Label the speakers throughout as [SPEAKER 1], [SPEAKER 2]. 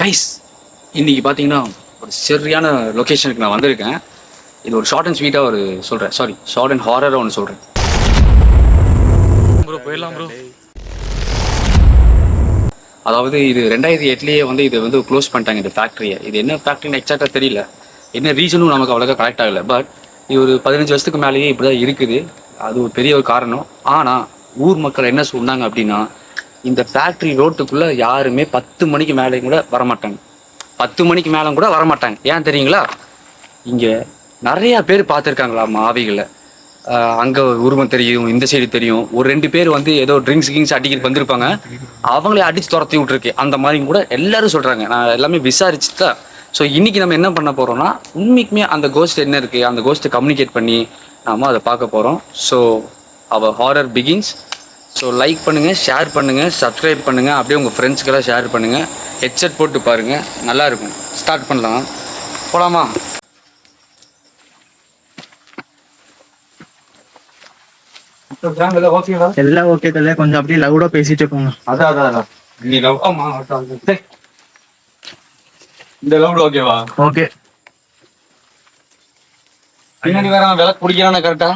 [SPEAKER 1] Guys இன்னைக்கு பார்த்தீங்கன்னா ஒரு சரியான லொக்கேஷனுக்கு நான் வந்திருக்கேன். இது ஒரு ஷார்ட் அண்ட் ஸ்வீட்டாக ஒரு சொல்கிறேன், சாரி ஷார்ட் அண்ட் ஹாரராக ஒன்று சொல்கிறேன். ப்ரோ போயிடலாம் ப்ரோ. அதாவது இது 2008 வந்து இது வந்து க்ளோஸ் பண்ணிட்டாங்க இந்த ஃபேக்ட்ரியை. இது என்ன ஃபேக்ட்ரின்னு எக்ஸாக்டாக தெரியல, என்ன ரீசனும் நமக்கு அவ்வளோக்கா கரெக்ட் ஆகலை. பட் இது ஒரு 15 வருஷத்துக்கு மேலேயே இப்படி தான் இருக்குது. அது ஒரு பெரிய ஒரு காரணம். ஆனால் ஊர் மக்கள் என்ன சொன்னாங்க அப்படின்னா, இந்த ஃபேக்ட்ரி ரோட்டுக்குள்ளே யாருமே 10 மணிக்கு மேலே கூட வரமாட்டாங்க. 10 மணிக்கு மேலே கூட வரமாட்டாங்க. ஏன் தெரியுங்களா? இங்கே நிறையா பேர் பார்த்துருக்காங்களாம் ஆவிகளை. அங்கே உருவம் தெரியும், இந்த சைடு தெரியும். ஒரு 2 பேர் வந்து ஏதோ ட்ரிங்க்ஸ் அடிக்கிட்டு வந்திருப்பாங்க, அவங்களே அடித்து துரத்தி விட்ருக்கு அந்த மாதிரி கூட எல்லாரும் சொல்கிறாங்க. நான் எல்லாமே விசாரிச்சுட்டு தான். ஸோ இன்றைக்கி நம்ம என்ன பண்ண போகிறோம்னா, உண்மைக்குமே அந்த கோஸ்ட் என்ன இருக்குது, அந்த கோஸ்ட்டை கம்யூனிகேட் பண்ணி நாம் அதை பார்க்க போகிறோம். ஸோ அவர் ஹாரர் பிகின்ஸ். ஸோ லைக் பண்ணுங்கள், ஷேர் பண்ணுங்கள், சப்ஸ்கிரைப் பண்ணுங்கள், அப்படியே உங்கள் ஃப்ரெண்ட்ஸ்க்கெல்லாம் ஷேர் பண்ணுங்கள். ஹெட்செட் போட்டு பாருங்கள், நல்லாயிருக்கும். ஸ்டார்ட் பண்ணலாம், போகலாமா?
[SPEAKER 2] எல்லாம் ஓகே தல, கொஞ்சம் அப்படியே லவுடா பேசிட்டு இருக்கோங்க.
[SPEAKER 1] அதான் நீ லவ் இந்த லவுட் ஓகேவா?
[SPEAKER 2] ஓகே.
[SPEAKER 1] பின்னாடி வேற விளக்கு பிடிக்கிறான கரெக்டா?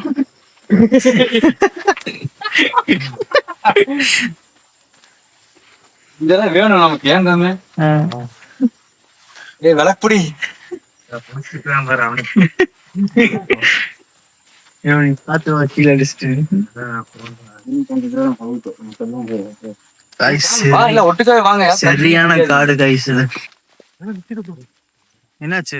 [SPEAKER 1] இதெல்லாம் வேணும் நமக்கு. ஏந்தாமே விளக்குப்பிடி
[SPEAKER 2] பார்த்து வக்கீல் அடிச்சுட்டு
[SPEAKER 1] ஒட்டுக்காவே வாங்க.
[SPEAKER 2] சரியான காடு கைஸ். என்னாச்சு?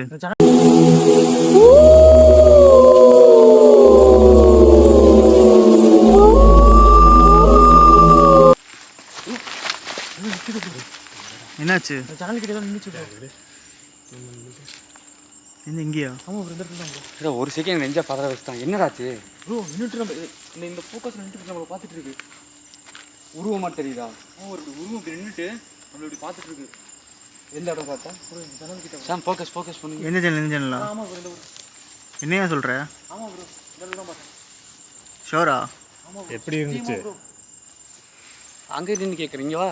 [SPEAKER 2] என்னாச்சு? இங்கேயா?
[SPEAKER 1] ஒரு செகண்ட் நெஞ்சா பதற வச்சுட்டான். என்னடாச்சு ப்ரோ? நின்றுட்டு நம்ம இந்த ஃபோக்கஸ் நின்றுட்டு நம்ம பார்த்துட்டு இருக்கு. உருவமா தெரியுதா? ஒரு உருவம் இப்படி நின்றுட்டு நம்ம இப்படி பார்த்துட்டு இருக்கு. எந்த இடம் பார்த்தா? ஜன்னல் கிட்ட. சாம் ஃபோக்கஸ் பண்ணுங்க.
[SPEAKER 2] என்ன ஜன்னல்?
[SPEAKER 1] ஆமா ப்ரோ, இந்த
[SPEAKER 2] என்னையா சொல்ற?
[SPEAKER 1] ஆமா ப்ரோ, ஜன்னல் தான் பார்த்தேன்.
[SPEAKER 2] ஷோரா?
[SPEAKER 1] ஆமா. எப்படி இருந்துச்சு? அங்கே நின்று கேட்குறீங்க வா.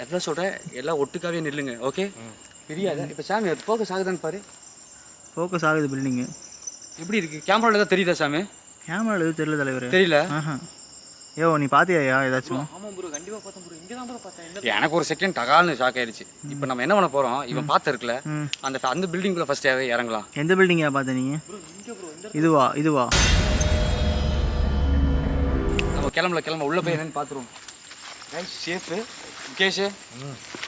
[SPEAKER 1] எல்லாம் சொல்கிறேன், எல்லாம் ஒட்டுக்காவே நில்லுங்க. ஓகே தெரியாத. இப்போ சாமி ஃபோக்கஸ் ஆகுதான்னு பாரு.
[SPEAKER 2] ஃபோக்கஸ் ஆகுது பில்டிங்கு.
[SPEAKER 1] எப்படி இருக்கு? கேமராவில் தான் தெரியுதா சாமி?
[SPEAKER 2] கேமராவில் எதுவும் தெரியல தலைவர்.
[SPEAKER 1] தெரியல?
[SPEAKER 2] ஏோ நீ பார்த்தியா ஏதாச்சும்?
[SPEAKER 1] ஆமாம் ப்ரோ, கண்டிப்பாக பார்த்தேன் ப்ரோ. இங்கே தான் ப்ரோ பார்த்தேன். எனக்கு ஒரு செகண்ட் டகால்னு ஷாக் ஆயிடுச்சு. இப்போ நம்ம என்ன பண்ண போகிறோம், இவன் பார்த்துருக்குல அந்த பில்டிங்குள்ளே ஃபஸ்ட்டு இறங்கலாம்.
[SPEAKER 2] எந்த பில்டிங்கா பார்த்த நீங்கள்? இதுவா?
[SPEAKER 1] நம்ம கிளம்ப உள்ளே போய் என்னன்னு பார்த்துருவோம். கைஸ் சேஃபு முகேஷ்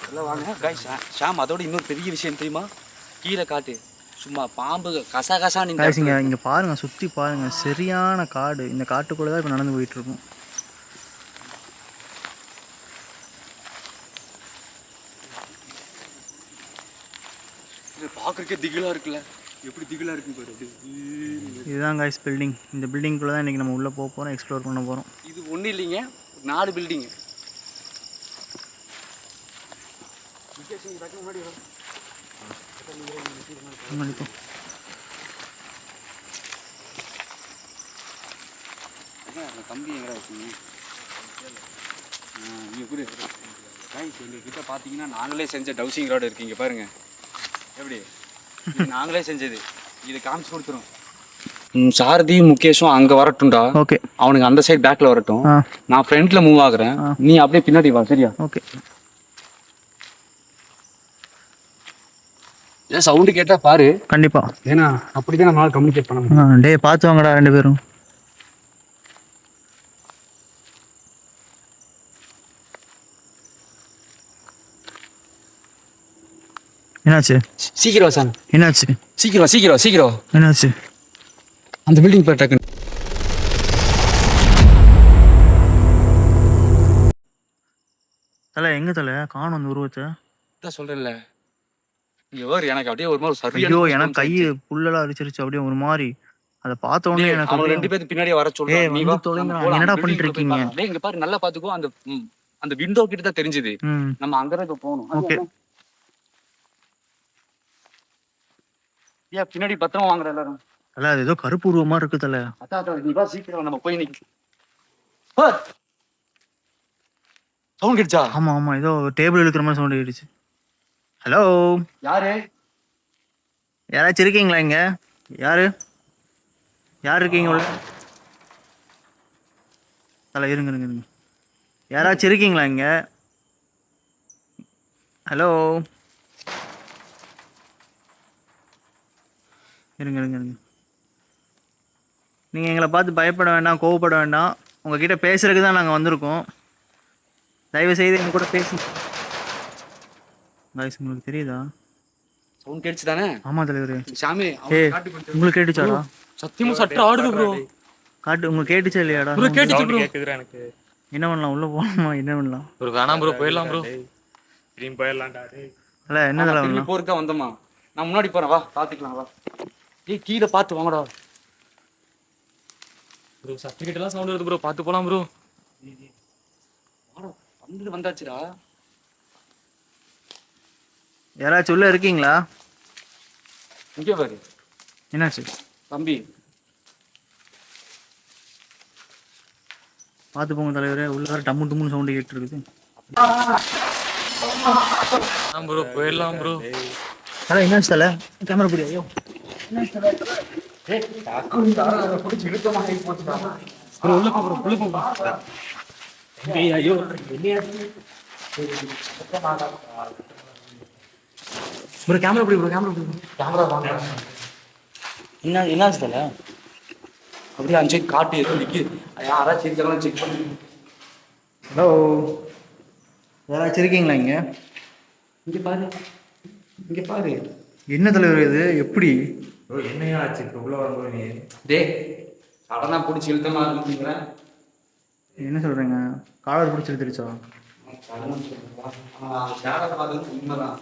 [SPEAKER 1] எல்லாம் வாங்க. கைஸ் ஷாம், அதோட இன்னொரு பெரிய விஷயம் தெரியுமா? கீழே காட்டு சும்மா பாம்பு கசா
[SPEAKER 2] இங்கே பாருங்க, சுற்றி பாருங்க, சரியான காடு. இந்த காட்டுக்குள்ளே தான் இப்போ நடந்து போயிட்டு இருக்கோம்.
[SPEAKER 1] பார்க்குறக்கே திகிலாக இருக்குல்ல? எப்படி திகிலாக இருக்கு பாரு.
[SPEAKER 2] இதுதான் கைஸ் பில்டிங். இந்த பில்டிங்குள்ளே தான் இன்றைக்கி நம்ம உள்ளே போக போகிறோம், எக்ஸ்ப்ளோர் பண்ண போகிறோம்.
[SPEAKER 1] இது ஒன்றும் இல்லைங்க, 4 பில்டிங்கு. கம்பி எங்கடா வச்சுங்க? இங்கே கூட எங்ககிட்ட பார்த்தீங்கன்னா நாங்களே செஞ்ச டவுசிங் ரோடு இருக்குது. இங்கே பாருங்க எப்படி நாங்களே செஞ்சது. இது காமிச்சு கொடுத்துரும். சாரதி முகேஷும் அங்கே வரட்டும்டா.
[SPEAKER 2] ஓகே,
[SPEAKER 1] அவனுக்கு அந்த சைடு பேக்கில் வரட்டும். நான் ஃப்ரண்ட்டில் மூவ் ஆகுறேன், நீ அப்படியே பின்னாடி வா. சரியா?
[SPEAKER 2] ஓகே.
[SPEAKER 1] ஏன் சவுண்டு கேட்டா பாரு.
[SPEAKER 2] கண்டிப்பா,
[SPEAKER 1] ஏன்னா அப்படிதான் நம்மளால கம்யூனிகேட் பண்ண முடியும்.
[SPEAKER 2] டே பார்த்து வாங்கடா 2 பேரும். என்னாச்சு?
[SPEAKER 1] சீக்கிரம் சார்.
[SPEAKER 2] என்னாச்சு?
[SPEAKER 1] சீக்கிரம்.
[SPEAKER 2] என்னாச்சு?
[SPEAKER 1] அந்த பில்டிங் போய் டக்குன்னு.
[SPEAKER 2] தலை எங்க தலை காணும் அந்த உருவத்தை?
[SPEAKER 1] தான் சொல்றேன்ல, இங்க வேறு எனக்கு அப்படியே ஒரு மாதிரி சரியா.
[SPEAKER 2] ஐயோ, எனக்கு கை புல்லெல்லாம் அரிச்சிருச்சு அப்படியே ஒரு மாதிரி. அதை பார்த்த உடனே எனக்கு
[SPEAKER 1] அவங்க 2 பேருக்கு பின்னாடியே வர சொல்றேன். நீ வா,
[SPEAKER 2] என்னடா பண்ணிட்டு இருக்கீங்க?
[SPEAKER 1] இங்க பாரு, நல்லா பாத்துக்கோ. அந்த விண்டோ கிட்ட தான் தெரிஞ்சது. நம்ம அங்கதான் போகணும்.
[SPEAKER 2] ஓகே.
[SPEAKER 1] ஏன் பின்னாடி பத்திரமா வாங்குற எல்லாரும்?
[SPEAKER 2] அல்ல, அது ஏதோ கருப்பு உருவமா இருக்கு தல.
[SPEAKER 1] அதான் நீ வா, சீக்கிரம் நம்ம போய் நிக்க. சவுண்ட் கேட்டுச்சா?
[SPEAKER 2] ஆமா, ஏதோ டேபிள் இழுக்கிற மாதிரி சவுண்ட் கேட்டுச்சு. ஹலோ,
[SPEAKER 1] யாரு?
[SPEAKER 2] யாராச்சும் இருக்கீங்களா இங்க? யாரு? யார் இருக்கீங்க உள்ள? தல, இருங்க இருங்க இருங்க. யாராச்சும் இருக்கீங்களா இங்க? ஹலோ, இருங்க இருங்க இருங்க. நீங்கள் எங்களை பார்த்து பயப்பட வேண்டாம், கோவப்பட வேண்டாம். உங்ககிட்ட பேசுறதுக்கு தான் நாங்கள் வந்திருக்கோம். தயவு செய்து எங்க கூட பேசுங்க. காய்ஸ், உங்களுக்கு தெரியுதா?
[SPEAKER 1] சவுண்ட் கேட்டுச்சு தானே?
[SPEAKER 2] ஆமா தலைவரே.
[SPEAKER 1] சாமி
[SPEAKER 2] ஏ, உங்களுக்கு கேட்டுச்சாடா?
[SPEAKER 1] சத்தியமா சட்டை ஆடுது ப்ரோ.
[SPEAKER 2] காட்டு, உங்களுக்கு கேட்டுச்சா இல்லையாடா?
[SPEAKER 1] ப்ரோ கேட்டுச்சு ப்ரோ.
[SPEAKER 3] கேக்குதுடா எனக்கு.
[SPEAKER 2] என்ன பண்ணலாம்? உள்ள போகலாமா? என்ன பண்ணலாம்?
[SPEAKER 1] ப்ரோ வேணாம் ப்ரோ, போயிடலாம் ப்ரோ.
[SPEAKER 3] திரும்பி போயிடலாம்டா டேய்.
[SPEAKER 2] அல்ல, என்ன தலை
[SPEAKER 1] திரும்பி
[SPEAKER 2] பண்ணலாம்?
[SPEAKER 1] போறதுக்கா வந்தோமா? நான் முன்னாடி போறேன், வா பாத்துக்கலாம் வா. ஏய் கீழே பார்த்து வாங்கடா
[SPEAKER 3] ப்ரோ சர்டிஃபிகேட் எல்லாம் சவுண்ட் வருது ப்ரோ, பாத்து போலாம் ப்ரோ.
[SPEAKER 1] வாடா, வந்தாச்சுடா.
[SPEAKER 2] யாராச்சும் உள்ள இருக்கீங்களா?
[SPEAKER 1] இங்கே பாரு
[SPEAKER 2] என்னாச்சு?
[SPEAKER 1] தம்பி.
[SPEAKER 2] பார்த்து போங்க தலைவரே. உள்ள வேற டம்மு டம்முன்னு சவுண்டு கேட்டு இருக்குது.
[SPEAKER 3] ப்ரோ போயிடலாம் ப்ரோ.
[SPEAKER 2] தலை, என்னாச்சு தலை? கேமரா பிடி. ஐயோ,
[SPEAKER 1] ப்ரோ உள்ள போ ப்ரோ, உள்ள போ ப்ரோ.
[SPEAKER 3] ஐயோ
[SPEAKER 2] ப்ரோ கேமரா பிடி ப்ரோ, கேமரா பிடி.
[SPEAKER 1] கேமரா வாங்க.
[SPEAKER 2] என்னாச்சு தலை?
[SPEAKER 1] அப்படியே அஞ்சு காட்டு எதுவும் நிற்கி, யாராச்சும் இருக்கலாம் செக் பண்ணி.
[SPEAKER 2] ஹலோ, யாராச்சும் இருக்கீங்களா இங்க?
[SPEAKER 1] இங்கே பாரு, இங்கே பாரு.
[SPEAKER 2] என்ன தலைவர் இது? எப்படி?
[SPEAKER 3] ப்ரோ என்னையா ஆச்சு இப்போ உள்ள வரும்போது நீ?
[SPEAKER 1] டே சடனா பிடிச்சி இழுத்தமா இருந்துக்கிறேன்.
[SPEAKER 2] என்ன சொல்றீங்க? காலர் பிடிச்சி எடுத்துருச்சா?
[SPEAKER 1] உண்மைதான்.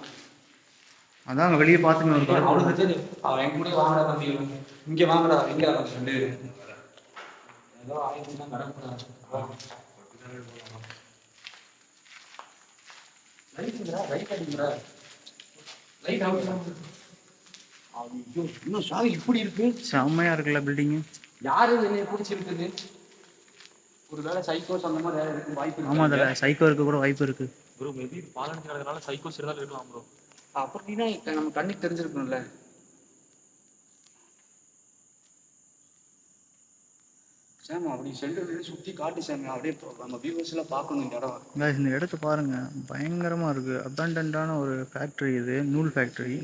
[SPEAKER 2] அதான் அங்கே வெளியே பார்த்துங்க.
[SPEAKER 1] அவன் என் கூட வாங்கடா தம்பி, இங்கே வாங்கடா, எங்க சொல்லு. ஏதோ ஆயிரம் தான் நடக்கூடாது. லைட் அடிக்கிறா, லைட் அவுட். ஐயோ, இன்னும் சாவி இப்படி இருக்கு.
[SPEAKER 2] செம்மையா இருக்குல்ல பில்டிங்கு?
[SPEAKER 1] யாரு என்னை பிடிச்சிருக்குது? ஒரு வேளை சைக்கோஸ் அந்த மாதிரி யாரும் இருக்கு வாய்ப்பு
[SPEAKER 2] ஆமா தலை, சைக்கோ இருக்க கூட வாய்ப்பு இருக்கு.
[SPEAKER 3] ப்ரோ மேபி பாலன் கிடக்கிறதுனால சைக்கோஸ் இருந்தாலும் இருக்கலாம் ப்ரோ.
[SPEAKER 1] அப்படின்னா நம்ம கண்ணுக்கு தெரிஞ்சிருக்கணும்ல. சாமி அப்படி சென்டர் சுற்றி காட்டு சாமி, அப்படியே நம்ம வியூவர்ஸ் எல்லாம் பார்க்கணும் இந்த இடம்.
[SPEAKER 2] Guys, இந்த இடத்த பாருங்க, பயங்கரமா இருக்கு. அபண்டன்டான ஒரு ஃபேக்டரி இது, நூல் ஃபேக்டரி.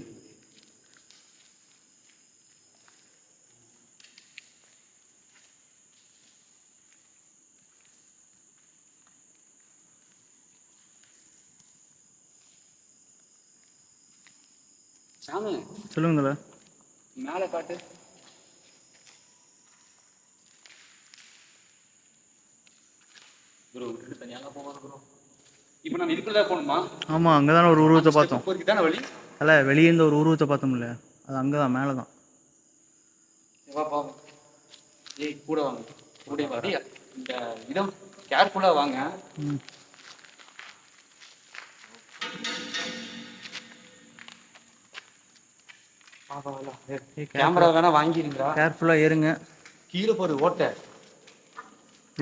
[SPEAKER 1] சாமி
[SPEAKER 2] சொல்லுங்க தலை.
[SPEAKER 1] மேலே காட்டு. ப்ரோ விட்டு தனியாக போவாங்க ப்ரோ. இப்போ நம்ம இதுக்குள்ள போகணுமா?
[SPEAKER 2] ஆமா, அங்கதானே ஒரு உருவத்தை பார்த்தோம்.
[SPEAKER 1] போறதுக்கு தானே வழி.
[SPEAKER 2] அல்ல, வெளியே இருந்து ஒரு உருவத்தை பார்த்தோம்ல, அது அங்கதான், மேலதான்.
[SPEAKER 1] வா பாவம். ஏய் கூட வாங்க, கூட வாடி. இந்த இடம் கேர்ஃபுல்லா வாங்க. கேமரா வேணா வாங்கிருங்களா?
[SPEAKER 2] கேர்ஃபுல்லா ஏறுங்க.
[SPEAKER 1] கீழே போற ஓட்டை.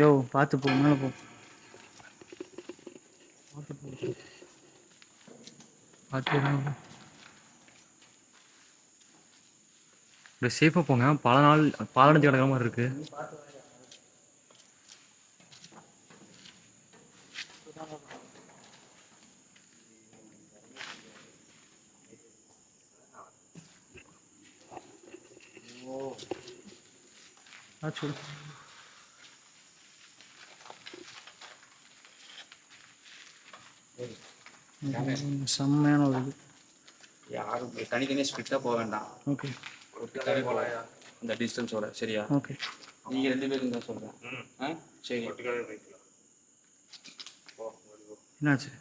[SPEAKER 2] யோ, பார்த்து போ, மேலே போ.
[SPEAKER 3] சேஃபா போங்க, பல நாள் பாலடைஞ்சு கிடக்கிற மாதிரி இருக்கு.
[SPEAKER 2] செம்மையான ஒரு இது.
[SPEAKER 1] யாரும் தனித்தனியாக ஸ்பிரிட்டாக போக வேண்டாம்.
[SPEAKER 2] ஓகே,
[SPEAKER 1] தனி போகலாம் அந்த டிஸ்டன்ஸோட. சரியா?
[SPEAKER 2] ஓகே.
[SPEAKER 1] நீங்கள் 2 பேரும் தான் சொல்கிறேன். ஆ சரி.
[SPEAKER 2] என்னாச்சு?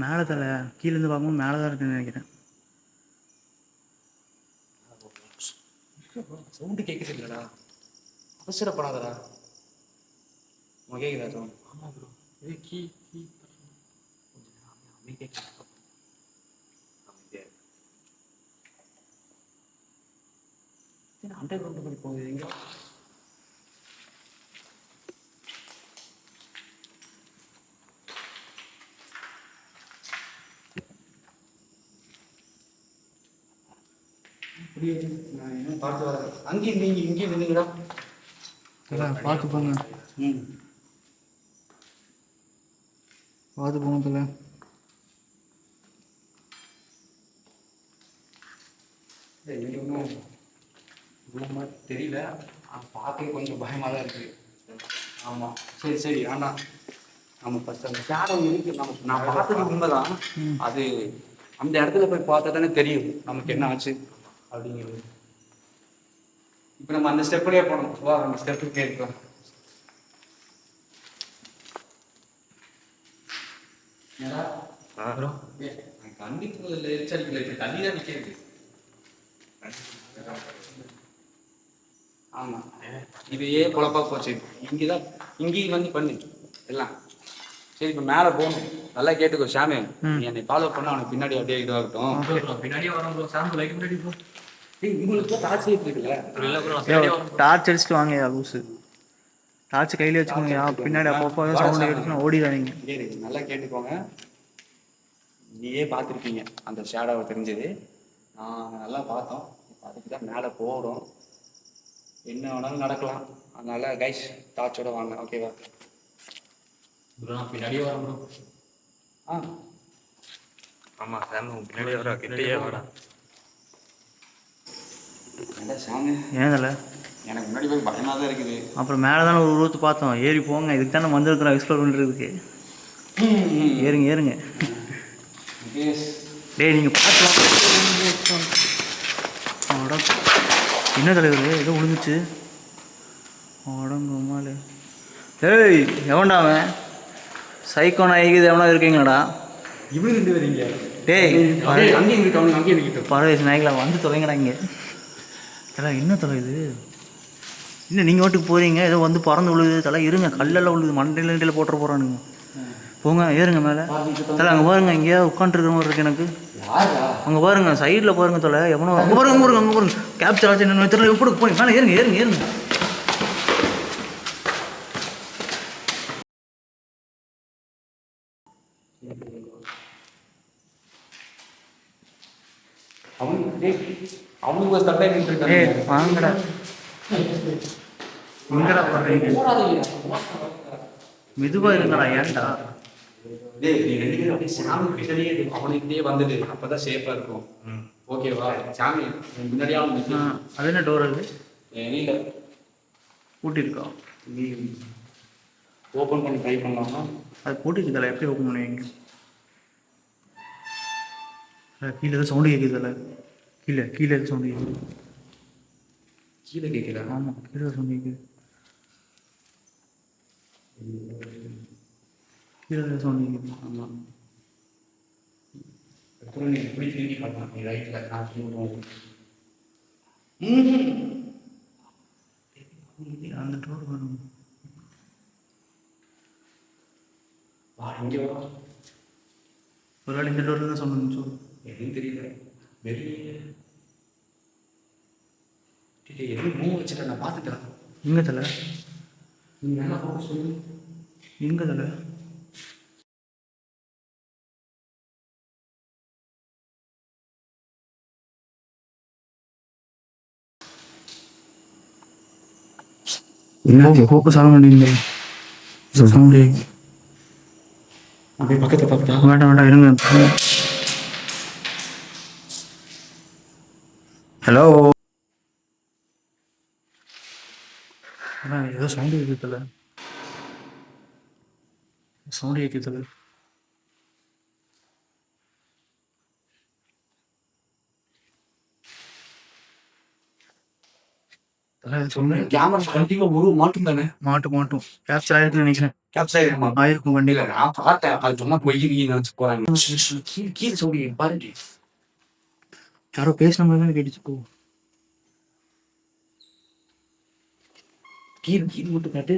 [SPEAKER 2] மேலே தலை, கீழேருந்து பார்க்கும்போது மேலே தான் இருக்குன்னு நினைக்கிறேன்.
[SPEAKER 1] சவுண்டு கேட்குது இல்லடா, அவசரப்படாதடா. உனக்கு கேக்குதா சவுண்ட்?
[SPEAKER 3] ஆமாம் ப்ரோ. இது கீ கீ
[SPEAKER 1] அண்டர் கிரவுண்ட் போய் போகுது எங்க? நான் என்ன பார்த்து வரேன். அங்கேயும் நீங்க இங்கேயும் நின்றுங்கடா.
[SPEAKER 2] பார்த்து போங்க,
[SPEAKER 1] ம்.
[SPEAKER 2] பார்த்து போங்க தல.
[SPEAKER 1] எனக்கு ஒன்றும் இவ்வளோ மாதிரி தெரியல. பார்க்க கொஞ்சம் பயமாக தான் இருக்குது. ஆமாம், சரி சரி. ஆனால் நம்ம ஃபஸ்ட் அந்த ஷேடோ இருக்கு. நான் பார்த்தது உண்மைதான். அது அந்த இடத்துல போய் பார்த்தா தானே தெரியும் நமக்கு என்ன ஆச்சு அப்படிங்கிறது. இப்போ நம்ம அந்த ஸ்டெப்லேயே போகணும். வா, அந்த ஸ்டெப்புக்கே இருக்கலாம்.
[SPEAKER 3] ப்ரோ.
[SPEAKER 1] கண்டிப்பாக இல்லை, எரிச்சல் இப்போ தள்ளி தான் நிற்கிறது. ஆமாம், இதையே பொழப்பா போச்சு. இங்கேதான் இங்கேயும் வந்து பண்ணு எல்லாம். சரி, இப்போ மேலே போகணும். நல்லா கேட்டுக்கோ ஷாமு. நீ என்னை ஃபாலோ பண்ண, அவனுக்கு பின்னாடி அப்படியே இதுவாகட்டும்.
[SPEAKER 3] பின்னாடியே வரோம் ப்ரோ. சாம்பு லைக் முன்னாடி ப்ரோ.
[SPEAKER 1] உங்களுக்கு டார்ச் லைட் இருக்குல்ல?
[SPEAKER 3] இல்லை ப்ரோ, பின்னாடியே வரோம்.
[SPEAKER 2] டார்ச் அடிச்சுட்டு வாங்கயா லூசு. டார்ச் கையில வச்சுக்கோங்க. பின்னாடி அப்பப்போ சவுண்ட் கேட்டுச்சுன்னா ஓடிடாதீங்க.
[SPEAKER 1] நல்லா கேட்டுக்கோங்க. நீயே பார்த்துருப்பீங்க அந்த ஷேடோவை தெரிஞ்சது. நான் நல்லா பார்த்தோம். அதுக்கு தான் மேலே போகிறோம். என்ன வேணாலும் நடக்கலாம். அதனால கைஸ் டார்ச்சோட வாங்க, ஓகேவா?
[SPEAKER 3] ப்ரோ நான் பின்னாடியே வரேன் ப்ரோ.
[SPEAKER 1] ஆ,
[SPEAKER 3] ஆமாம் சாமி, பின்னாடியே வரா. கிட்டேயே வரா.
[SPEAKER 1] நல்லா சாமி,
[SPEAKER 2] ஏன் தல?
[SPEAKER 1] எனக்கு முன்னாடி போய் பயமாக தான் இருக்குது.
[SPEAKER 2] அப்புறம் மேலே தானே ஒரு ரூத்து பார்த்தோம். ஏறி போங்க, இதுக்கு தானே வந்திருக்கிறோம் எக்ஸ்ப்ளோர் பண்ணுறதுக்கு. ஏறுங்க ஏறுங்க. டேய் நீங்கள் பார்த்து என்ன தலைவர் ஏதோ விழுந்துச்சு. உடம்புமாலே. டேய் எவன்டா அவன்? சைக்கோ நாய்க்கு எவனா இருக்கீங்களாடா?
[SPEAKER 1] இவரு ரெண்டு வரீங்க.
[SPEAKER 2] டேய்
[SPEAKER 1] அங்கேயும் இருக்கட்டும், அங்கேயும் இருக்கட்டும்.
[SPEAKER 2] பரவாயில்ல நாய்களா, வந்து தொலைங்கடா இங்கே. தலை என்ன தலை இது? இல்லை நீங்கள் வீட்டுக்கு போகிறீங்க, ஏதோ வந்து பறந்து விழுது. தலை இருங்க, கல்லெல்லாம் விழுது. மண்டையில் கிண்டையில் போட்டுற போகிறானுங்க. போங்க ஏறுங்க மேலே. தலை அங்கே பாருங்க, எங்கேயா உட்காந்துருக்கிற மாதிரி இருக்கு எனக்கு. அங்கே பாருங்க, சைடில் பாருங்க தலை. எவனோ அங்கே பாருங்க, அங்கே பாருங்க, அங்கே பாருங்க. கேப்சர் ஆச்சு என்ன தெரியல. எப்படி போய் மேலே ஏறுங்க ஏறுங்க ஏறுங்க.
[SPEAKER 1] அவனுக்கு ஒரு தட்டை நின்றுருக்காங்க.
[SPEAKER 2] வாங்கடா எங்கடா போடுறீங்க? மெதுவாக இருங்கடா. ஏன்டா?
[SPEAKER 1] அவனுக்கிட்டே வந்துடு, அப்பதான் சேஃபா இருக்கும். ஓகேவா சாமி? முன்னாடியே
[SPEAKER 2] அது என்ன டோர்? அது
[SPEAKER 1] இல்லை,
[SPEAKER 2] பூட்டிருக்கா?
[SPEAKER 1] நீ ஓப்பன் பண்ணி ட்ரை பண்ணலாமா?
[SPEAKER 2] அது பூட்டிருக்கு தலை. எப்படி ஓப்பன் பண்ணுவீங்க? கீழே ஏதோ சவுண்டு கேட்குது தலை. கீழே கீழே ஏதோ சவுண்டு கேட்குது.
[SPEAKER 1] கீழே கேட்குறா?
[SPEAKER 2] ஆமாம், கீழே ஏதோ சவுண்டு கேட்குது. கீழே ஏதோ சவுண்டு கேட்குது.
[SPEAKER 1] ஆமாம். அப்புறம் நீ எப்படி திரும்பி பார்க்கலாம்? நீ ரைட்டில் நான் திரும்புவோம்.
[SPEAKER 2] அந்த டோர் வரும்.
[SPEAKER 1] வா, இங்கே வா.
[SPEAKER 2] ஒரு வேளை இந்த டோரில் தான் சொன்னேன். சொல்லு.
[SPEAKER 1] எதுவும் தெரியல. வெளியே எதுவும் மூவ் வச்சுட்டேன், நான் பார்த்துட்டேன்.
[SPEAKER 2] எங்கே தலை?
[SPEAKER 1] நீ நல்லா ஃபோக்கஸ் சொல்லு.
[SPEAKER 2] எங்கே தலை? என்ன ஃபோக்கஸ் ஆக மாட்டேங்குது. சவுண்டு
[SPEAKER 1] அப்படியே பக்கத்தில் பார்த்தா
[SPEAKER 2] வேண்டாம் வேண்டாம் இருங்க. ஹலோ, ஏதோ சவுண்டு கேட்குதுல. சவுண்டு கேட்குதுல.
[SPEAKER 1] சொன்னேன் கேமரா கண்டிப்பாக ஒரு மாட்டும் தானே.
[SPEAKER 2] மாட்டும் கேப்சர் ஆயிருக்குன்னு நினைக்கிறேன்.
[SPEAKER 1] கேப்சர் ஆயிருக்குமா?
[SPEAKER 2] ஆயிருக்கும் வண்டியில்.
[SPEAKER 1] நான் பார்த்தேன், அது சும்மா பொய் நினச்சி போகிறாங்க. கீழே கீழே சவுடி பாருங்க.
[SPEAKER 2] யாரோ பேசின மாதிரி தான் கேட்டுச்சு. போ
[SPEAKER 1] கீழே கீழே மட்டும் காட்டு.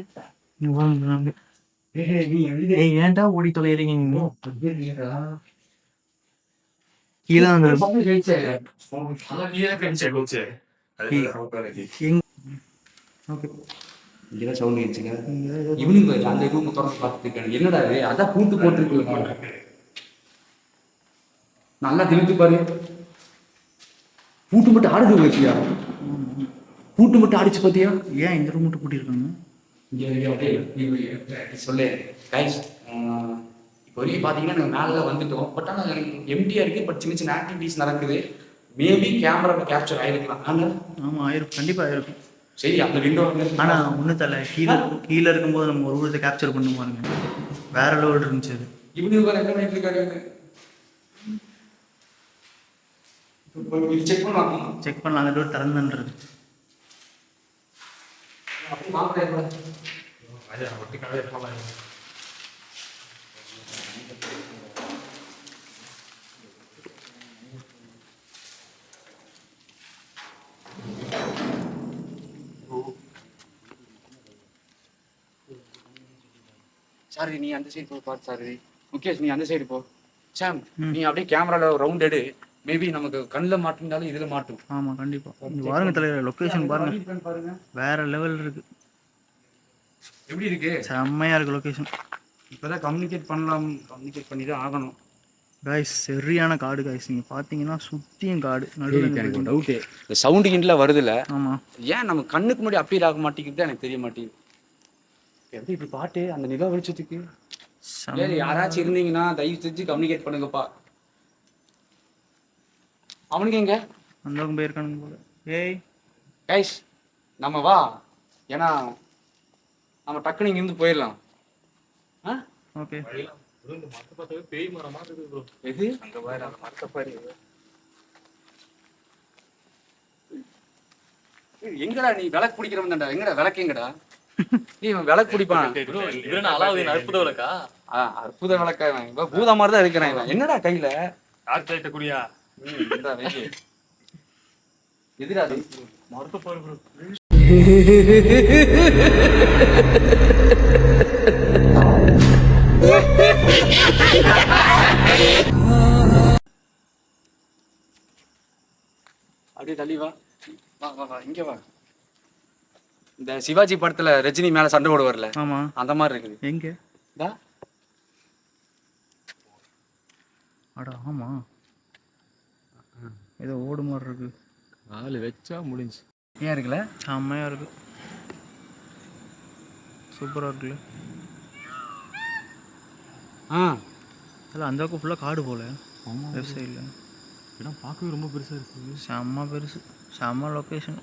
[SPEAKER 2] ஏய் ஏன்டா ஓடி தொலைறீங்க நீங்க? கீழே வந்து ஓகே.
[SPEAKER 1] இங்கதான் சவுண்ட் கேட்டுச்சுங்க. இவனுங்க அந்த ரூம் திறந்து பார்த்துட்டு இருக்காங்க. என்னடா இது? அதான் பூட்டு போட்டுருக்கு. நல்லா திருப்பி பாரு. பூட்டு மட்டும் ஆடுது வச்சியா? பூட்டு மட்டும் ஆடிச்சு பாத்தியா?
[SPEAKER 2] ஏன் இந்த ரூம் மட்டும் பூட்டியிருக்காங்க?
[SPEAKER 1] சொல்லு கைஸ், இப்போ வரைக்கும் பார்த்தீங்கன்னா நாங்கள் மேலே வந்துட்டோம். பட் ஆனால் எனக்கு எம்டியாக இருக்குது. பட் சின்ன சின்ன ஆக்டிவிட்டீஸ் நடக்குது. மேபி கேமராவில் கேப்சர் ஆகிருக்கலாம். ஆனால்
[SPEAKER 2] ஆமாம் ஆயிருக்கும், கண்டிப்பாக ஆயிருக்கும்.
[SPEAKER 1] சரி அந்த விண்டோ
[SPEAKER 2] ஆனால் ஒன்றும் தலை கீழே இருக்கும்போது நம்ம ஒரு உருவத்தை கேப்சர் பண்ண பாருங்க, வேற லெவல் இருந்துச்சு அது.
[SPEAKER 1] இவனுக்கு என்ன பண்ணிட்டு இருக்காங்க? செக் பண்ணலாம்.
[SPEAKER 2] செக் பண்ணலாம், அந்த டோர் திறந்துன்றது.
[SPEAKER 1] சாரி நீ அந்த சைடு போய் பார்த்து. சாரி முகேஷ் நீ அந்த சைடு போ. சாம் நீ அப்படியே கேமராவில் ரவுண்ட் எடு. மேபி நமக்கு கண்ணில் மாட்டிருந்தாலும் இதில் மாட்டும்.
[SPEAKER 2] ஆமாம் கண்டிப்பாக. இங்கே பாருங்க தலைவர், லொக்கேஷன் பாருங்க,
[SPEAKER 1] பாருங்க
[SPEAKER 2] வேற லெவல் இருக்கு.
[SPEAKER 1] எப்படி இருக்கு?
[SPEAKER 2] செம்மையாக இருக்கு லொக்கேஷன்.
[SPEAKER 1] இப்போதான் கம்யூனிகேட் பண்ணி தான் ஆகணும்.
[SPEAKER 2] காய்ஸ் சரியான காடு காய்ஸ். நீங்கள் பார்த்தீங்கன்னா சுற்றியும் காடு, நடுவில்
[SPEAKER 1] எனக்கு டவுட்டு, இந்த சவுண்டு கிண்டில் வருதுல்ல.
[SPEAKER 2] ஆமாம்,
[SPEAKER 1] ஏன் நம்ம கண்ணுக்கு முன்னாடி அப்பீல் ஆக மாட்டேங்குது எனக்கு தெரிய மாட்டேங்குது. எப்படி இப்படி பாட்டு அந்த நிலா வெளிச்சத்துக்கு யாராச்சும் இருந்தீங்கன்னா தயவு செஞ்சு கம்யூனிகேட் பண்ணுங்கப்பா. அவனுக்கு எங்க
[SPEAKER 2] அந்த பக்கம் போயிருக்கானுங்க போல. ஏய்
[SPEAKER 1] கைஸ் நம்ம வா, ஏன்னா நம்ம டக்குனு இங்கிருந்து போயிடலாம்.
[SPEAKER 2] ஓகே.
[SPEAKER 1] எது எங்கடா நீ விளக்கு பிடிக்கிறவன் தான்டா. எங்கடா விளக்கு? எங்கடா நீ விளக்கு பிடிப்பான்?
[SPEAKER 3] அற்புத விளக்கா?
[SPEAKER 1] அற்புத விளக்கா? இவன் பூதா மாதிரி தான் இருக்கிறான். இவன் என்னடா கையில
[SPEAKER 3] குடியா?
[SPEAKER 1] எதிரா அப்படியே தள்ளி வா. வா வா வா, இங்க வா. இந்த சிவாஜி படத்துல ரஜினி மேல சண்டை போட வரல,
[SPEAKER 2] ஆமாம்
[SPEAKER 1] அந்த மாதிரி இருக்குது.
[SPEAKER 2] எங்க?
[SPEAKER 1] டா
[SPEAKER 2] அடா ஆமாம், ஏதோ ஓடு மாதிரி இருக்கு.
[SPEAKER 3] நாலு வச்சா முடிஞ்சு.
[SPEAKER 1] ஏன் இருக்குல்ல?
[SPEAKER 2] செம்மையாக இருக்கு, சூப்பராக இருக்குல்ல. அதில் அந்த பக்கம் ஃபுல்லாக காடு போல. ஆமாம், லெஃப்ட் சைடில்
[SPEAKER 3] இடம் பார்க்கவே ரொம்ப பெருசாக இருக்குது.
[SPEAKER 2] செம்ம பெருசு, செம்ம location.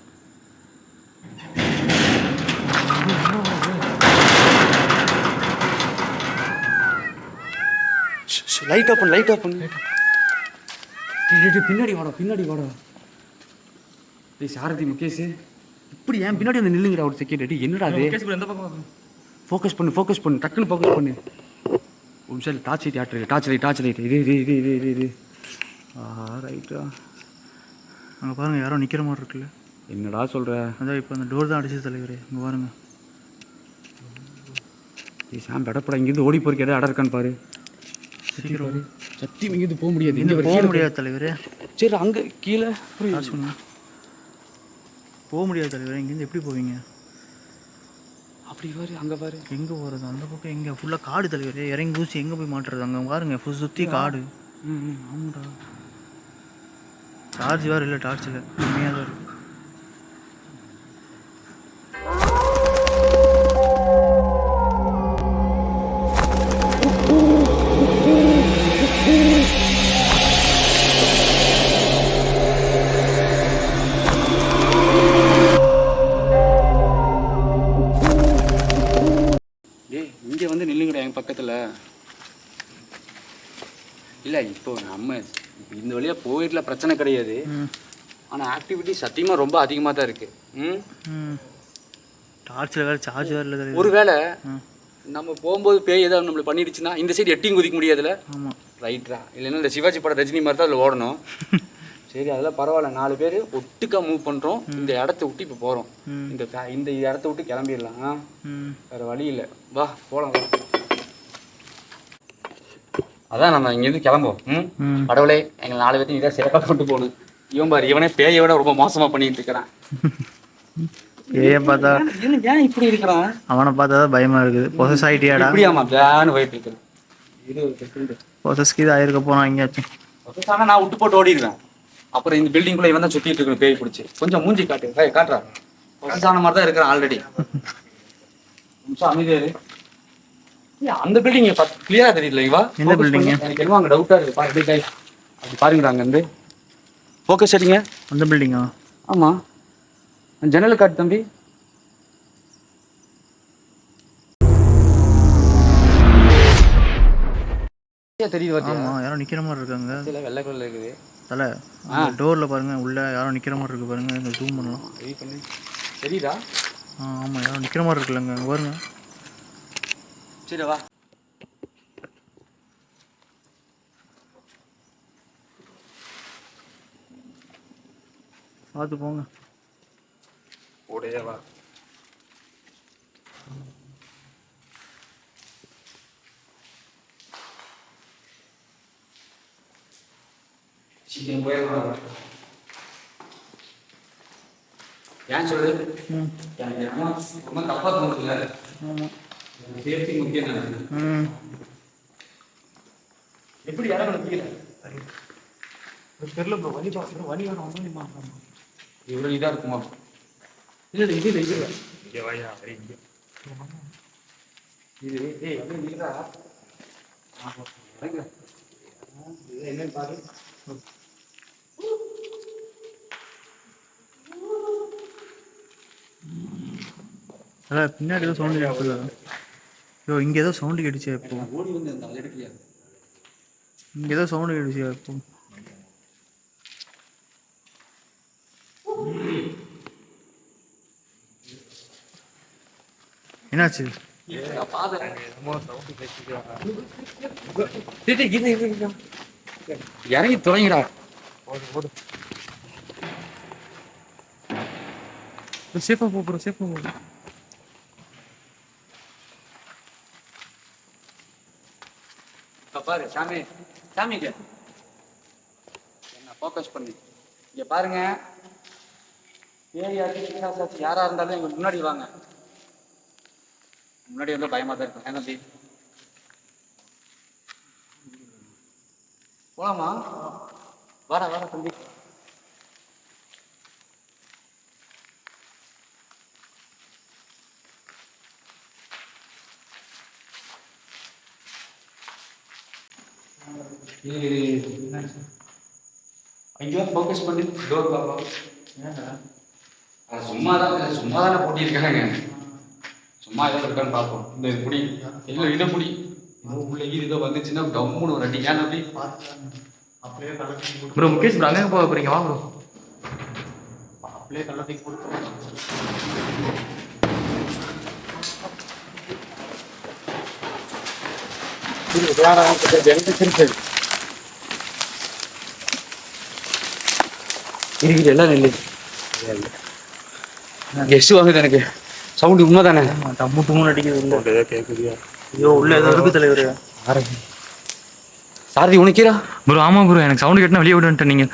[SPEAKER 1] Light open, light open. பின்னாடி வாடா, பின்னாடி வாடா. டேய் சாரதி முகேஷ், இப்படி ஏன் பின்னாடி வந்து நில்லுங்கடா ஒரு செகண்ட். அடி என்னடா அது?
[SPEAKER 3] எந்த பக்கம்?
[SPEAKER 1] ஃபோக்கஸ் பண்ணு, டக்குன்னு ஃபோக்கஸ் பண்ணு. ஒரு நிமிஷம் டார்ச் லைட் ஆட்டுறது, டார்ச் லைட். இது ரைட்டா.
[SPEAKER 2] அங்கே பாருங்கள், யாரோ நிற்கிற மாதிரி இருக்குல்ல.
[SPEAKER 1] என்னடா சொல்கிற?
[SPEAKER 2] அதான் இப்போ அந்த டோர் தான் அடிச்சது தலைவரே. இங்கே பாருங்க.
[SPEAKER 1] சாம் பெடப்படா, இங்கேருந்து ஓடி போறதுக்கு இடம் இருக்கான்னு பாரு.
[SPEAKER 2] சீக்கிரம்
[SPEAKER 1] சத்தியம் இங்கேருந்து போக முடியாது.
[SPEAKER 2] இங்கே போக முடியாது தலைவரே.
[SPEAKER 1] சரி அங்கே கீழே
[SPEAKER 2] போக முடியாது தலைவரே. இங்கேருந்து எப்படி போவீங்க?
[SPEAKER 1] அப்படி பாரு, அங்கே பாரு.
[SPEAKER 2] எங்கே போகிறது? அந்த பக்கம் எங்கே? ஃபுல்லாக காடு தலைவரே. இறங்கி ஊசி எங்கே போய் மாட்டுறது? அங்கே பாருங்க, ஃபுல் சுற்றி காடு.
[SPEAKER 1] ஆமாடா.
[SPEAKER 2] சார்ஜ் வேறு இல்லை, டார்ச் இல்லை, கம்மியாக தான் இருக்குது.
[SPEAKER 1] இங்கே வந்து நில்லுங்கடா என் பக்கத்தில். இல்லை இப்போ நம்ம இந்த வழியாக போயிடல, பிரச்சனை கிடையாது. ஆனால் ஆக்டிவிட்டி சத்தியமாக ரொம்ப அதிகமாக தான் இருக்குது.
[SPEAKER 2] டார்ச்சில் வேறு சார்ஜ் வேறு இல்லை.
[SPEAKER 1] ஒருவேளை நம்ம போகும்போது பேய் ஏதாவது நம்மளை பண்ணிடுச்சுன்னா இந்த சைடு எட்டியும் குதிக்க முடியாதுல்ல?
[SPEAKER 2] ஆமாம்
[SPEAKER 1] ரைட்ரா. இல்லைன்னா இந்த சிவாஜி படம் ரஜினி மாதிரி தான் அதில் ஓடணும். சரி அதெல்லாம் பரவாயில்ல, 4 பேர் ஒட்டுக்கா மூவ் பண்ணுறோம். இந்த இடத்த விட்டு இப்போ போகிறோம். இந்த இடத்த விட்டு கிளம்பிடலாம். வேறு வழி இல்லை, வா போகலாம். அதான் நம்ம இங்கேருந்து கிளம்புவோம். கடவுளே எங்களை 4 பேர்த்தையும் இதாக சேஃபாக கொண்டு போகணும். இவன் பாரு, இவனே பேயை விட ரொம்ப மோசமாக பண்ணிட்டு இருக்கிறான்.
[SPEAKER 2] பேயை பார்த்தா
[SPEAKER 1] ஏன் இப்படி இருக்கிறான்?
[SPEAKER 2] அவனை பார்த்தா தான் பயமாக இருக்குது. பொசஸ் ஆகிட்டியாடா?
[SPEAKER 1] இப்படியாமா பேன்னு போயிட்டு இருக்கிறேன்.
[SPEAKER 2] பொசஸ்க்கு இது ஆயிருக்க போனா எங்கேயாச்சும்.
[SPEAKER 1] பொசஸ் ஆனால் நான் விட்டு போட்டு ஓடிடுவேன். அப்புறம் இந்த பில்டிங்குள்ளே இவன் தான் சுற்றிட்டு இருக்கணும் பேய் பிடிச்சி. கொஞ்சம் மூஞ்சி காட்டு, காட்டுறா. பொசஸ் ஆன மாதிரி தான் இருக்கிறான் ஆல்ரெடி. நிமிஷம் அமைதியாரு. அந்த பில்டிங் கிளியரா தெரியல. இவா
[SPEAKER 2] எந்த பில்டிங்?
[SPEAKER 1] எனக்கு என்னவோ அங்கே டவுட்டாக இருக்குது. பாரு அப்படி பாருங்கடா அங்கேருந்து ஃபோக்கஸ் சரிங்க.
[SPEAKER 2] அந்த பில்டிங்கா?
[SPEAKER 1] ஆமாம், ஜன்னல் காட்டு தம்பி. தெரியுது பார்த்தீங்களா?
[SPEAKER 2] ஆமாம், யாரோ நிற்கிற மாதிரி இருக்காங்க.
[SPEAKER 1] சில வெள்ளை கலரில் இருக்குது
[SPEAKER 2] தலை. டோரில் பாருங்க, உள்ள யாரோ நிற்கிற மாதிரி இருக்கு பாருங்க. இந்த ஜூம் பண்ணலாம்.
[SPEAKER 1] வெயிட் பண்ணி தெரியுதா?
[SPEAKER 2] ஆமாம், யாரோ நிற்கிற மாதிரி இருக்குல்லங்க, அங்கே பாருங்க.
[SPEAKER 1] சரி வா.
[SPEAKER 2] பார்த்து போங்க.
[SPEAKER 1] ஓடையே வா. சீக்கிரம் போயிடலாம். ஏன் சொல்லு? ரொம்ப தப்பா தோணுதுல்ல? சேஃப்டி முக்கியம் தானே. எப்படி யாரும் தெரியல. தெரியல ப்ரோ, வழி பார்க்கணும். வழி வேணும், ஒன்றும் இவ்வளோ இதாக இருக்குமா? இல்லை இது இல்லை, இது இல்லை. இங்கே வாயா, இங்கே இது. ஏய் அப்படியே இல்லைடா. என்னன்னு பாரு.
[SPEAKER 2] அதான் பின்னாடி ஏதோ சவுண்டு கேட்குது. ஐயோ, இங்கே ஏதோ சவுண்டு கேட்டுச்சு. இப்போ
[SPEAKER 1] ஓடி வந்து அந்த எடுக்கலையா?
[SPEAKER 2] இங்கே ஏதோ சவுண்டு கேட்டுச்சு. இப்போ என்னாச்சு?
[SPEAKER 1] இறங்கி துறைங்கடா.
[SPEAKER 3] சேஃபா போகிறோம், சேஃபா போகிறோம்.
[SPEAKER 1] பாரு சாமி, சாமிங்க என்ன ஃபோக்கஸ் பண்ணி இங்க பாருங்க. ஏரியாச்சு யாரா இருந்தாலும் எங்க முன்னாடி வாங்க. முன்னாடி வந்து பயமா தான் இருக்கும். என்ன தம்பி, போலாமா? வாடா வாடா தம்பி. ஐயோ ஃபோக்கஸ் பண்ணி டோர் பார்ப்போம். சும்மா தானே போட்டியிருக்காங்க. சும்மா ஏதோ இருக்கான்னு பார்ப்போம். இந்த இது புடி இல்லை, இதை புடி. உள்ள இதோ வந்துச்சுன்னா கம்முன்னு ஒரு அடி. ஏன் அப்படி அப்படியே கள்ளத்துக்கு
[SPEAKER 3] ப்ரோ முகேஷ் ப்ரோ அங்கே போக போகிறீங்க? வா ப்ரோ.
[SPEAKER 1] அப்படியே கள்ளத்துக்கு கொடுத்து இருக்குது எல்லாம் நெல்லு. கெஸ்ட் வாங்குது. எனக்கு சவுண்டு உண்மை தானே?
[SPEAKER 2] டம்மு டம்முன்னு அடிக்குது உள்ள. கேட்குறியா? ஐயோ, உள்ள ஏதோ இருக்கு தலைவர்.
[SPEAKER 1] சாரதி உனக்கீரா?
[SPEAKER 3] ப்ரோ ஆமாம் ப்ரோ, எனக்கு சவுண்டு கேட்டால் வெளியே விடுன்ட்டு. நீங்கள்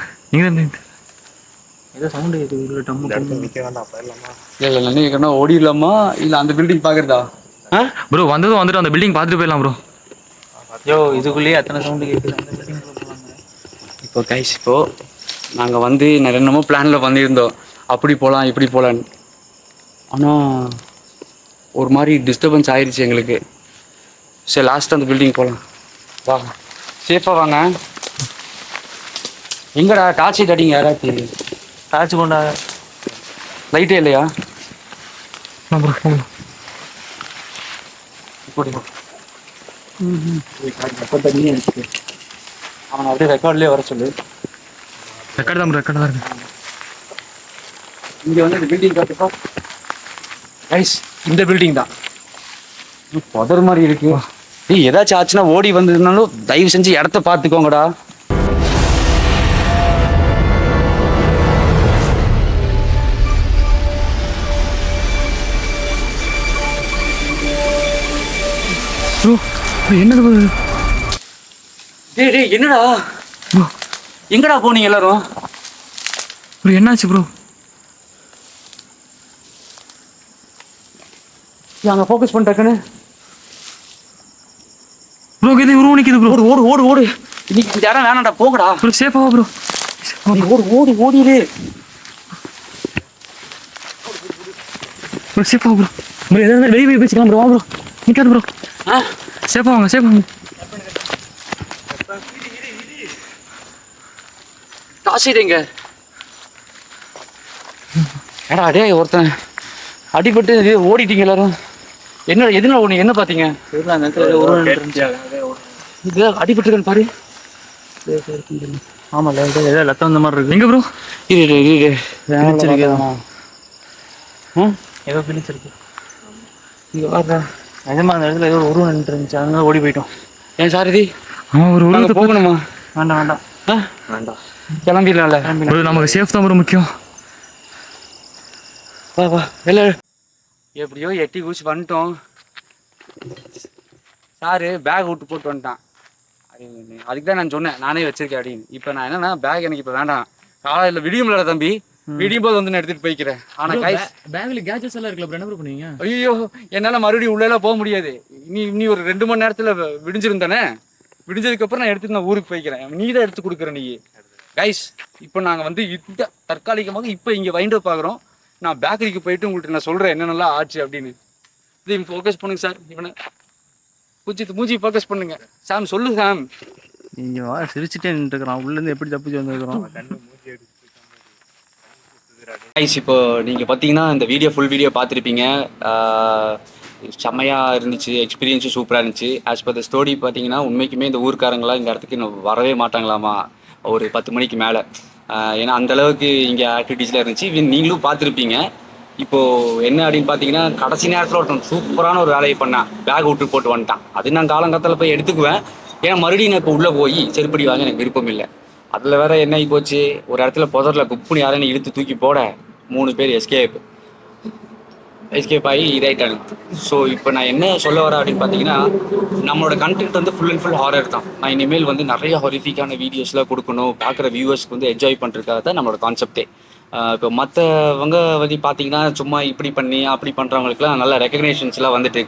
[SPEAKER 2] ஏதோ சவுண்டு கேட்குது உள்ள. டம்மு டம்மு நிற்க வேண்டாம்.
[SPEAKER 1] இல்லை இல்லை, நீங்கள் ஓடிடலாமா இல்லை அந்த பில்டிங் பார்க்குறதா?
[SPEAKER 3] ப்ரோ வந்ததும் வந்துட்டு அந்த பில்டிங் பார்த்துட்டு போயிடலாம் ப்ரோ.
[SPEAKER 2] ஐயோ, இதுக்குள்ளேயே அத்தனை சவுண்டு கேட்குது. அந்த பில்டிங்
[SPEAKER 1] இப்போ கைஸ், இப்போது நாங்கள் வந்து என்னமோ பிளானில் பண்ணியிருந்தோம். அப்படி போகலாம் இப்படி போகலான்னு. ஆனால் ஒரு மாதிரி டிஸ்டர்பன்ஸ் ஆயிடுச்சு எங்களுக்கு. சரி லாஸ்ட்டு அந்த பில்டிங் போகலாம். வாங்க, சேஃபாக வாங்க. எங்கடா டார்ச் லைட் அடிங்க யாராச்சும்.
[SPEAKER 2] டார்ச் கொண்டா?
[SPEAKER 1] லைட்டே இல்லையா? அவனை அப்படியே ரெக்கார்ட்லேயே வர சொல்லு.
[SPEAKER 3] ரெக்கார்டு தான் ப்ரோ, ரெக்கார்டு தான் இருக்கு.
[SPEAKER 1] இங்கே வந்து இந்த பில்டிங் பார்த்துப்பா கைஸ். இந்த பில்டிங் தான் புதர் மாதிரி இருக்கு. ஏய் ஏதாச்சும் ஆச்சுன்னா ஓடி வந்ததுனாலும் தயவு செஞ்சு இடத்த பார்த்துக்கோங்கடா.
[SPEAKER 3] ப்ரோ என்னது ப்ரோ
[SPEAKER 1] டேய் என்னடா எங்கடா போனீங்க எல்லாரும்?
[SPEAKER 3] ப்ரோ என்னாச்சு ப்ரோ?
[SPEAKER 1] அங்கே ஃபோக்கஸ் பண்ணிட்டேன்னு
[SPEAKER 3] ப்ரோ இது உருவம் நிற்கிது ப்ரோ.
[SPEAKER 1] ஓடு ஓடு ஓடு ஓடு. இன்னைக்கு இந்த இடம் வேணாம்டா, போங்கடா.
[SPEAKER 3] ப்ரோ சேஃபாவா ப்ரோ?
[SPEAKER 1] ஓடு ஓடி ஓடிடு.
[SPEAKER 3] ப்ரோ சேஃபாவா ப்ரோ? ப்ரோ எதாவது வெளியே பேசிக்கலாம் ப்ரோ. வா ப்ரோ நிற்காது ப்ரோ. சேஃபாக சேஃபாக
[SPEAKER 1] காசிடுங்க. ஏடா அடே ஒருத்தன் அடிபட்டு ஓடிட்டீங்க எல்லாரும். என்ன எதுனா ஒன்று என்ன பார்த்தீங்க? இது அடிபட்டுருக்கேன்னு பாரு.
[SPEAKER 2] ஆமாம் ஏதோ லத்தம் வந்த மாதிரி இருக்கு.
[SPEAKER 3] எங்கே ப்ரோ?
[SPEAKER 1] இது
[SPEAKER 2] ஏதோ பிடிச்சிருக்கு.
[SPEAKER 1] இங்கே வாடா.
[SPEAKER 2] நிஜமா அந்த இடத்துல ஏதோ உருவம் நின்று இருந்துச்சு, அதனால ஓடி போயிட்டோம்.
[SPEAKER 1] ஏன் சாரதி?
[SPEAKER 3] ஆமாம் ஒரு உருவத்தை
[SPEAKER 1] போகணுமா?
[SPEAKER 2] வேண்டாம் வேண்டாம்
[SPEAKER 1] வேண்டாம், கிளம்பிடலாம்ல.
[SPEAKER 3] ப்ரோ நமக்கு சேஃப் தான் ப்ரோ முக்கியம்.
[SPEAKER 1] வா வா வெளில. எப்படியோ எட்டி குச்சி வந்துட்டோம். சாரு பேக் விட்டு போட்டு வந்துட்டான். அதுக்கு தான் நான் சொன்னேன் நானே வச்சிருக்கேன் அப்படின்னு. இப்போ நான் என்னன்னா பேக் எனக்கு இப்போ வேண்டாம். காலையில் விடியும்ல தம்பி, விடியும் போது வந்து நான் எடுத்துகிட்டு போய்க்கிறேன். ஆனால்
[SPEAKER 3] பேக்கில் கேஜெட்ஸ் எல்லாம் இருக்குல்ல ப்ரோ, என்ன ப்ரோ பண்ணுவீங்க?
[SPEAKER 1] ஐயோ என்னால் மறுபடியும் உள்ளெல்லாம் போக முடியாது. இனி ஒரு 2 மணி நேரத்தில் விடிஞ்சிருந்தானே. விடிஞ்சதுக்கப்புறம் நான் எடுத்துட்டு நான் ஊருக்கு போய்க்கிறேன். நீ தான் எடுத்து கொடுக்குற நீ. கைஸ் இப்போ நாங்கள் வந்து இந்த தற்காலிகமாக இப்போ இங்கே வைண்ட் அப் ஆகிறோம். நான் பேக்கரிக்கு போயிட்டு உங்கள்கிட்ட நான் சொல்கிறேன் என்னென்னலாம் ஆச்சு அப்படின்னு. இது ஃபோக்கஸ் பண்ணுங்க சார். இவனை மூஞ்சி ஃபோக்கஸ் பண்ணுங்க. சாம் சொல்லு சாம்.
[SPEAKER 2] நீங்கள் வா சிரிச்சுட்டே நின்றுருக்குறான். உள்ளேருந்து எப்படி தப்பிச்சு வந்துருக்குறோம்.
[SPEAKER 1] கைஸ் இப்போ நீங்கள் பார்த்தீங்கன்னா இந்த ஃபுல் வீடியோ பார்த்துருப்பீங்க. செம்மையாக இருந்துச்சு, எக்ஸ்பீரியன்ஸும் சூப்பராக இருந்துச்சு. ஆஸ் பர் த ஸ்டோரி பார்த்தீங்கன்னா உண்மைக்குமே இந்த ஊர்க்காரங்களாம் இந்த இடத்துக்கு இன்னும் வரவே மாட்டாங்களாமா ஒரு 10 மணிக்கு மேலே. ஏன்னா அந்தளவுக்கு இங்கே ஆக்டிவிட்டீஸ்லாம் இருந்துச்சு. நீங்களும் பார்த்துருப்பீங்க. இப்போது என்ன அப்படின்னு பார்த்தீங்கன்னா கடைசி நேரத்தில் ஒருத்தன் சூப்பரான ஒரு வேலையை பண்ணான். பேக் விட்டு போட்டு வந்துட்டான். அது நான் காலங்காலத்தில் போய் எடுத்துக்குவேன். ஏன்னா மறுபடியும் நான் இப்போ உள்ளே போய் செருப்படி வாங்க எனக்கு விருப்பம் இல்லை. அதில் வேற என்ன ஆகி போச்சு, ஒரு இடத்துல புதரில் குப்புனு யாரையும் இழுத்து தூக்கி போட 3 பேர் எஸ்கேப் ஆகி இதாயிட்டாங்க. ஸோ இப்போ நான் என்ன சொல்ல வரேன் அப்படின்னு பார்த்தீங்கன்னா நம்மளோட கண்டென்ட் வந்து ஃபுல் அண்ட் ஃபுல் ஹாரர் தான். நான் இனிமேல் வந்து நிறைய ஹாரிஃபிக்கான வீடியோஸ்லாம் கொடுக்கணும், பார்க்குற வியூவர்ஸ்க்கு வந்து என்ஜாய் பண்ணுறதுக்காக தான் நம்மளோட கான்செப்டே. இப்போ மற்றவங்க வந்து பார்த்தீங்கன்னா சும்மா இப்படி பண்ணி அப்படி பண்ணுறவங்களுக்குலாம் நல்ல ரெக்கக்னேஷன்ஸ்லாம் வந்துட்டு.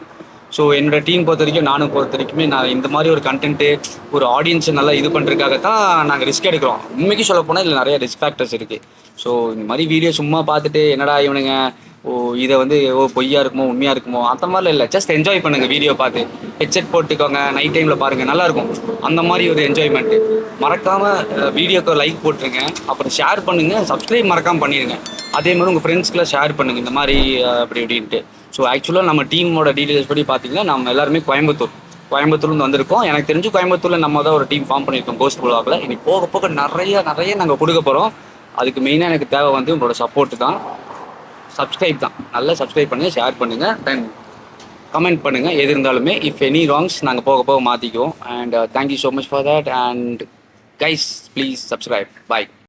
[SPEAKER 1] ஸோ என்னோடய டீம் பொறுத்த வரைக்கும் நானும் பொறுத்த வரைக்குமே நான் இந்த மாதிரி ஒரு கண்டென்ட்டு ஒரு ஆடியன்ஸை நல்லா இது பண்ணுறதுக்காக தான் நாங்கள் ரிஸ்க் எடுக்கிறோம். உண்மைக்கு சொல்ல போனால் இதில் நிறைய ரிஸ்க் ஃபேக்டர்ஸ் இருக்குது. ஸோ இந்த மாதிரி வீடியோ சும்மா பார்த்துட்டு என்னடா இவனுங்க இதை வந்து பொய்யா இருக்குமோ உண்மையாக இருக்குமோ அந்த மாதிரிலாம் இல்லை. ஜஸ்ட் என்ஜாய் பண்ணுங்கள். வீடியோ பார்த்து ஹெட்செட் போட்டுக்கோங்க, நைட் டைமில் பாருங்கள், நல்லாயிருக்கும். அந்த மாதிரி ஒரு என்ஜாய்மெண்ட்டு. மறக்காமல் வீடியோக்கு லைக் போட்டுருங்க, அப்புறம் ஷேர் பண்ணுங்கள், சப்ஸ்கிரைப் மறக்காமல் பண்ணிடுங்க. அதே மாதிரி உங்கள் ஃப்ரெண்ட்ஸ்க்குலாம் ஷேர் பண்ணுங்கள் இந்த மாதிரி அப்படி இப்படின்ட்டு. ஸோ ஆக்சுவலாக நம்ம டீமோட டீட்டெயில்ஸ் படி பார்த்தீங்கன்னா நம்ம எல்லாருமே கோயம்புத்தூர்லேருந்து வந்திருக்கோம். எனக்கு தெரிஞ்சு கோயம்புத்தூரில் நம்ம தான் ஒரு டீம் ஃபார்ம் பண்ணியிருக்கோம் கோஸ்ட் வ்ளாகில். இனி போக போக நிறைய நாங்கள் கொடுக்க போகிறோம். அதுக்கு மெயினாக எனக்கு தேவை வந்து உங்களோட சப்போர்ட்டு தான், சப்ஸ்கிரைப் தான். நல்லா சப்ஸ்கிரைப் பண்ணுங்கள், ஷேர் பண்ணுங்கள், தென் கமெண்ட் பண்ணுங்கள். எது இருந்தாலுமே இஃப் எனி ராங்ஸ் நாங்கள் போக போக மாற்றிக்குவோம். And thank you so much for that. And guys please subscribe. Bye.